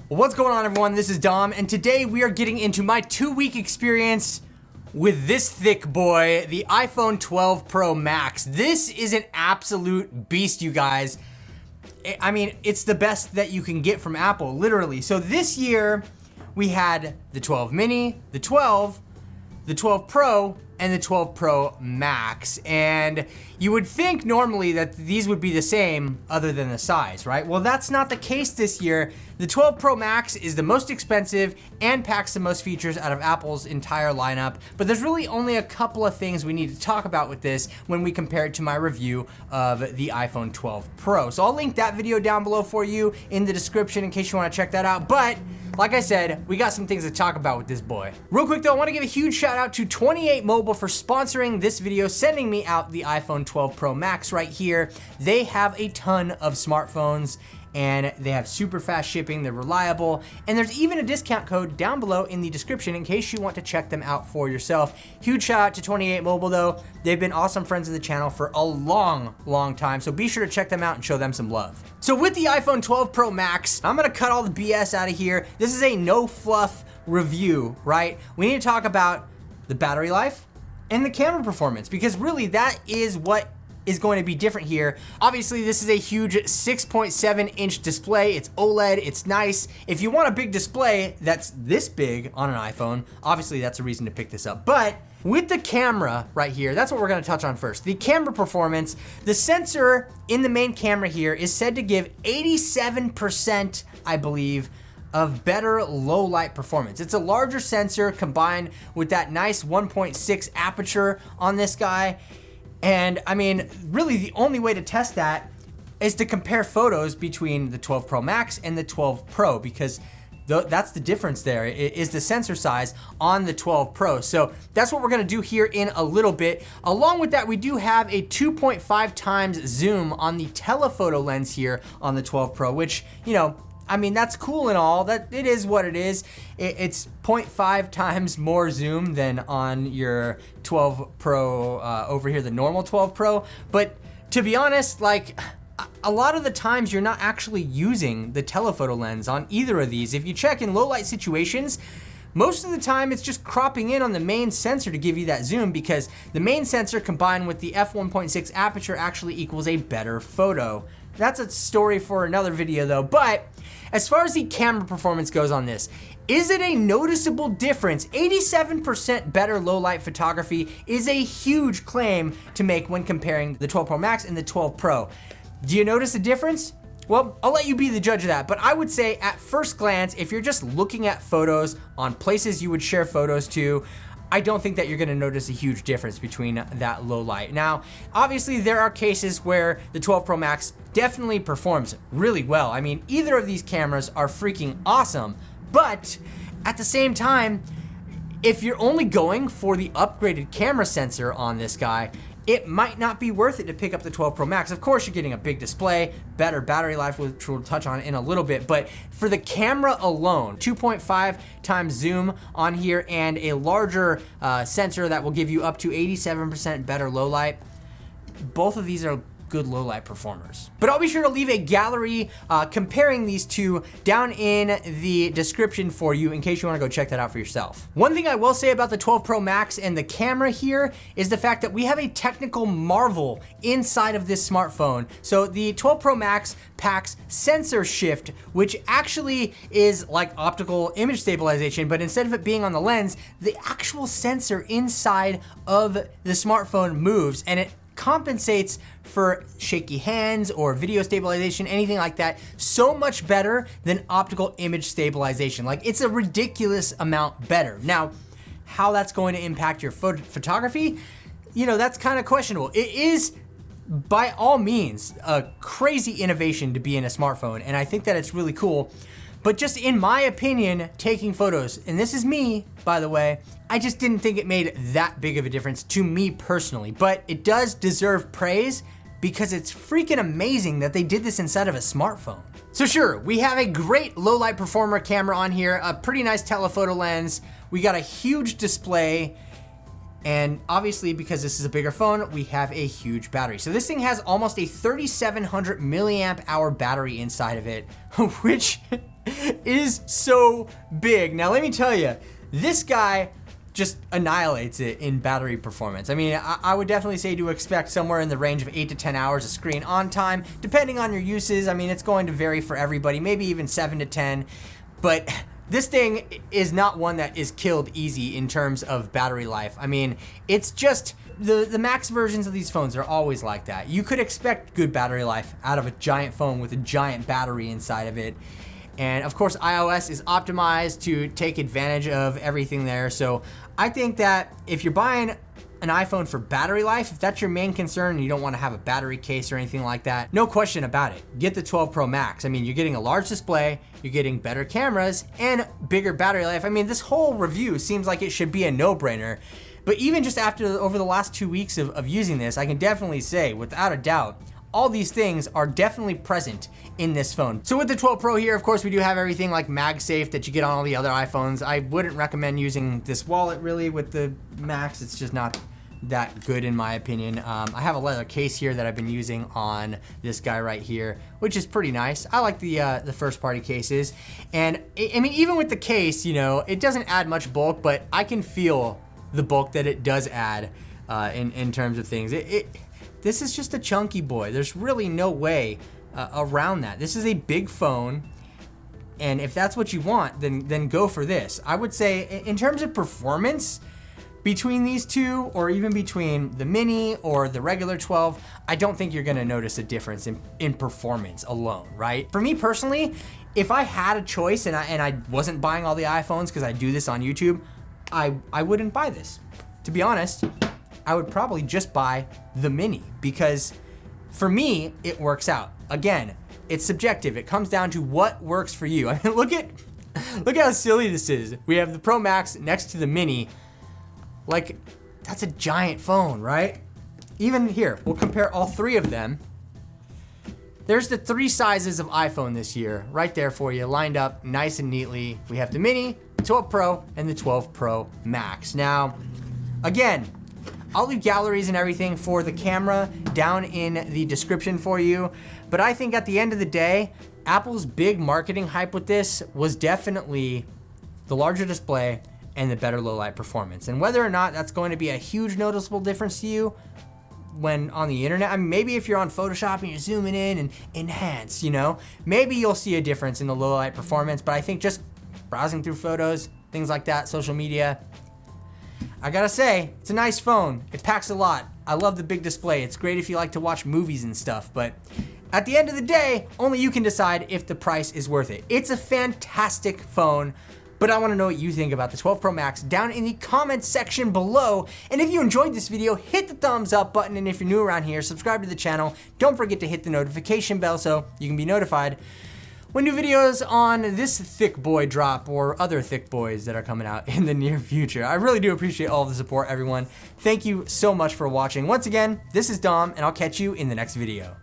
What's going on, everyone? This is Dom, and today we are getting into my 2-week experience with this thick boy, the iPhone 12 Pro Max. This is an absolute beast, you guys. I mean, it's the best that you can get from Apple, literally. So this year, we had the 12 mini, the 12 Pro, and the 12 Pro Max. And you would think normally that these would be the same other than the size, right? Well, that's not the case this year. The 12 Pro Max is the most expensive and packs the most features out of Apple's entire lineup. But there's really only a couple of things we need to talk about with this when we compare it to my review of the iPhone 12 Pro. So I'll link that video down below for you in the description in case you want to check that out. But like I said, we got some things to talk about with this boy. Real quick though, I want to give a huge shout out to 28 Mobile for sponsoring this video, sending me out the iPhone 12 Pro Max right here. They have a ton of smartphones and they have super fast shipping, they're reliable, and there's even a discount code down below in the description in case you want to check them out for yourself. Huge shout out to 28 Mobile though. They've been awesome friends of the channel for a long time, so be sure to check them out and show them some love. So with the iPhone 12 Pro Max, I'm gonna cut all the BS out of here. This is a no fluff review, right? We need to talk about the battery life and the camera performance, because really that is what is going to be different here. Obviously, this is a huge 6.7-inch display. It's OLED, it's nice. If you want a big display that's this big on an iPhone, obviously that's a reason to pick this up. But with the camera right here, that's what we're gonna touch on first. The camera performance, the sensor in the main camera here is said to give 87%, I believe, of better low light performance. It's a larger sensor combined with that nice 1.6 aperture on this guy. And I mean, really the only way to test that is to compare photos between the 12 Pro Max and the 12 Pro, because that's the difference there, is the sensor size on the 12 Pro. So that's what we're gonna do here in a little bit. Along with that, we do have a 2.5 times zoom on the telephoto lens here on the 12 Pro, which, you know, I mean, that's cool and all, that it is what it is. It's 0.5 times more zoom than on your 12 Pro over here, the normal 12 Pro. But to be honest, like, a lot of the times you're not actually using the telephoto lens on either of these. If you check in low light situations, most of the time it's just cropping in on the main sensor to give you that zoom, because the main sensor combined with the f1.6 aperture actually equals a better photo. That's a story for another video though. But as far as the camera performance goes on this, is it a noticeable difference? 87% better low light photography is a huge claim to make when comparing the 12 Pro Max and the 12 Pro. Do you notice a difference? Well, I'll let you be the judge of that, but I would say at first glance, if you're just looking at photos on places you would share photos to, I don't think that you're gonna notice a huge difference between that low light. Now, obviously there are cases where the 12 Pro Max definitely performs really well. I mean, either of these cameras are freaking awesome, but at the same time, if you're only going for the upgraded camera sensor on this guy, it might not be worth it to pick up the 12 Pro Max. Of course, you're getting a big display, better battery life, which we'll touch on in a little bit, but for the camera alone, 2.5 times zoom on here and a larger sensor that will give you up to 87% better low light, both of these are good low light performers. But I'll be sure to leave a gallery comparing these two down in the description for you in case you wanna go check that out for yourself. One thing I will say about the 12 Pro Max and the camera here is the fact that we have a technical marvel inside of this smartphone. So the 12 Pro Max packs sensor shift, which actually is like optical image stabilization, but instead of it being on the lens, the actual sensor inside of the smartphone moves, and it compensates for shaky hands or video stabilization, anything like that, so much better than optical image stabilization. Like, it's a ridiculous amount better. Now, how that's going to impact your photography, you know, that's kind of questionable. It is, by all means, a crazy innovation to be in a smartphone, and I think that it's really cool. But just in my opinion, taking photos, and this is me, by the way, I just didn't think it made that big of a difference to me personally, but it does deserve praise because it's freaking amazing that they did this inside of a smartphone. So sure, we have a great low light performer camera on here, a pretty nice telephoto lens, we got a huge display, and obviously because this is a bigger phone, we have a huge battery. So this thing has almost a 3,700 milliamp hour battery inside of it, which is so big. Now let me tell you, this guy just annihilates it in battery performance. I mean, I would definitely say to expect somewhere in the range of 8 to 10 hours of screen on time, depending on your uses. I mean, it's going to vary for everybody, maybe even 7 to 10, but this thing is not one that is killed easy in terms of battery life. I mean, it's just, the max versions of these phones are always like that. You could expect good battery life out of a giant phone with a giant battery inside of it. And of course, iOS is optimized to take advantage of everything there. So I think that if you're buying an iPhone for battery life, if that's your main concern and you don't want to have a battery case or anything like that, no question about it. Get the 12 Pro Max. I mean, you're getting a large display, you're getting better cameras, and bigger battery life. I mean, this whole review seems like it should be a no-brainer. But even just over the last 2 weeks of using this, I can definitely say, without a doubt, all these things are definitely present in this phone. So with the 12 Pro here, of course, we do have everything like MagSafe that you get on all the other iPhones. I wouldn't recommend using this wallet really with the Max. It's just not that good in my opinion. I have a leather case here that I've been using on this guy right here, which is pretty nice. I like the first party cases. And I mean, even with the case, you know, it doesn't add much bulk, but I can feel the bulk that it does add in terms of things. This is just a chunky boy. There's really no way around that. This is a big phone, and if that's what you want, then go for this. I would say in terms of performance, between these two, or even between the mini or the regular 12, I don't think you're gonna notice a difference in performance alone, right? For me personally, if I had a choice and I wasn't buying all the iPhones because I do this on YouTube, I wouldn't buy this. To be honest, I would probably just buy the mini because for me, it works out. Again, it's subjective. It comes down to what works for you. I mean, look how silly this is. We have the Pro Max next to the mini. Like, that's a giant phone, right? Even here, we'll compare all three of them. There's the 3 sizes of iPhone this year, right there for you, lined up nice and neatly. We have the mini, the 12 Pro, and the 12 Pro Max. Now, again, I'll leave galleries and everything for the camera down in the description for you. But I think at the end of the day, Apple's big marketing hype with this was definitely the larger display and the better low light performance. And whether or not that's going to be a huge noticeable difference to you when on the internet, I mean, maybe if you're on Photoshop and you're zooming in and enhance, you know, maybe you'll see a difference in the low light performance. But I think just browsing through photos, things like that, social media, I gotta say, it's a nice phone. It packs a lot. I love the big display. It's great if you like to watch movies and stuff, but at the end of the day, only you can decide if the price is worth it. It's a fantastic phone, but I wanna know what you think about the 12 Pro Max down in the comments section below. And if you enjoyed this video, hit the thumbs up button. And if you're new around here, subscribe to the channel. Don't forget to hit the notification bell so you can be notified when new videos on this thick boy drop or other thick boys that are coming out in the near future. I really do appreciate all the support, everyone. Thank you so much for watching. Once again, this is Dom, and I'll catch you in the next video.